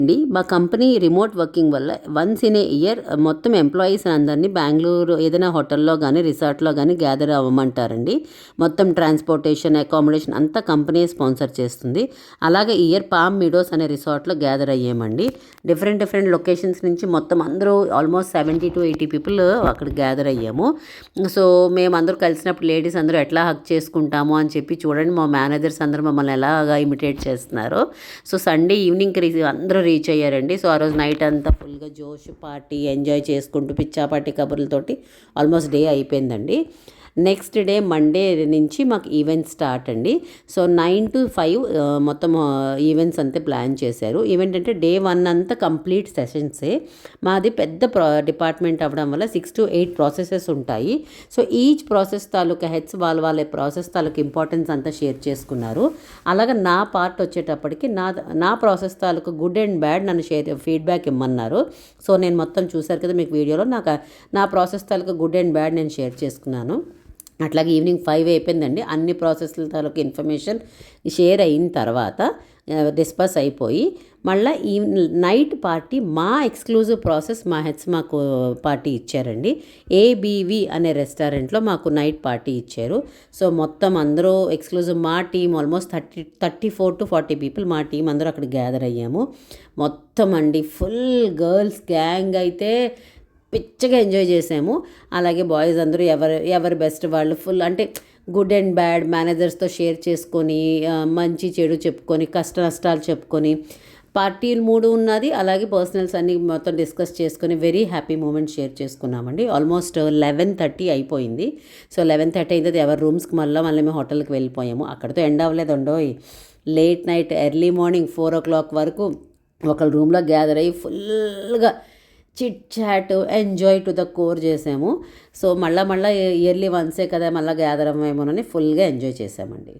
అండి మా company remote working వల్ల వన్స్ ఇన్ ఏ ఇయర్ మొత్తం ఎంప్లాయీస్ అందరినీ బెంగళూరు ఏదైనా హోటల్లో కానీ రిసార్ట్లో కానీ గ్యాదర్ అవ్వమంటారండి. మొత్తం ట్రాన్స్పోర్టేషన్ అకామిడేషన్ అంతా కంపెనీ స్పాన్సర్ చేస్తుంది. అలాగే ఈ ఇయర్ పామ్ మీడోస్ అనే రిసార్ట్లో గ్యాదర్ అయ్యామండి. డిఫరెంట్ లొకేషన్స్ నుంచి మొత్తం అందరూ ఆల్మోస్ట్ 70 to 80 పీపుల్ అక్కడ గ్యాదర్ అయ్యాము. సో మేమందరూ కలిసినప్పుడు లేడీస్ అందరూ ఎట్లా హక్ చేసుకుంటాము అని చెప్పి చూడండి, మా మేనేజర్స్ అందరూ మమ్మల్ని ఎలాగా ఇమిటేట్ చేస్తున్నారో. సో సండే ఈవినింగ్కి అందరూ రీచ్ అయ్యారండి. సో ఆ రోజు నైట్ అంతా ఫుల్గా జోష్ పార్టీ ఎంజాయ్ చేసుకుంటూ పిచ్చాపాటి కబుర్లతోటి ఆల్మోస్ట్ డే అయిపోయిందండి. నెక్స్ట్ డే మండే నుంచి మాకు ఈవెంట్ స్టార్ట్ అండి. సో 9 to 5 మొత్తం ఈవెంట్స్ అంతే ప్లాన్ చేశారు. ఈవెంట్ అంటే డే 1 అంతా కంప్లీట్ సెషన్సే. మాది పెద్ద డిపార్ట్మెంట్ అవ్వడం వల్ల 6 to 8 ప్రాసెసెస్ ఉంటాయి. సో ఈచ్ ప్రాసెస్ తాలూకా హెడ్స్ వాళ్ళ ప్రాసెస్ తాలూకా ఇంపార్టెన్స్ అంతా షేర్ చేసుకున్నారు. అలాగే నా పార్ట్ వచ్చేటప్పటికి నా process taluka good and bad నన్ను ఫీడ్బ్యాక్ ఇమ్మన్నారు. సో నేను మొత్తం చూశారు కదా మీకు వీడియోలో, నా process taluka good and bad నేను షేర్ చేసుకున్నాను. అట్లాగే ఈవినింగ్ 5 అయిపోయిందండి. అన్ని ప్రాసెస్ల తాలూకు ఇన్ఫర్మేషన్ షేర్ అయిన తర్వాత డిస్పస్ అయిపోయి మళ్ళీ ఈ నైట్ పార్టీ మా ఎక్స్క్లూజివ్ ప్రాసెస్ మా హెడ్స్ మాకు పార్టీ ఇచ్చారండి. ఏబీవి అనే రెస్టారెంట్లో మాకు నైట్ పార్టీ ఇచ్చారు. సో మొత్తం అందరూ ఎక్స్క్లూజివ్ మా టీం ఆల్మోస్ట్ 34 to 40 పీపుల్ మా టీం అందరూ అక్కడ గ్యాదర్ అయ్యాము. మొత్తం అండి ఫుల్ గర్ల్స్ గ్యాంగ్ అయితే పిచ్చగా ఎంజాయ్ చేసాము. అలాగే బాయ్స్ అందరూ ఎవరి బెస్ట్ వాళ్ళు ఫుల్ అంటే గుడ్ అండ్ బ్యాడ్ మేనేజర్స్తో షేర్ చేసుకొని మంచి చెడు చెప్పుకొని కష్ట నష్టాలు చెప్పుకొని పార్టీలు మూడు ఉన్నది. అలాగే పర్సనల్స్ అన్నీ మొత్తం డిస్కస్ చేసుకొని వెరీ హ్యాపీ మూమెంట్ షేర్ చేసుకున్నామండి. ఆల్మోస్ట్ 11:30 అయిపోయింది. సో 11:30 అయిన తర్వాత ఎవరి రూమ్స్కి మళ్ళీ మేము హోటల్కి వెళ్ళిపోయాము. అక్కడితో ఎండ్ అవ్వలేదండో. Late night early morning 4 o'clock వరకు ఒకళ్ళ రూమ్లో గ్యాదర్ అయ్యి ఫుల్గా chit chat enjoy to the core చేసాము. సో మళ్ళీ ఇయర్లీ వన్సే కదా మళ్ళీ గ్యాదర్ అవ్వమేమోనని ఫుల్గా ఎంజాయ్ చేసామండి.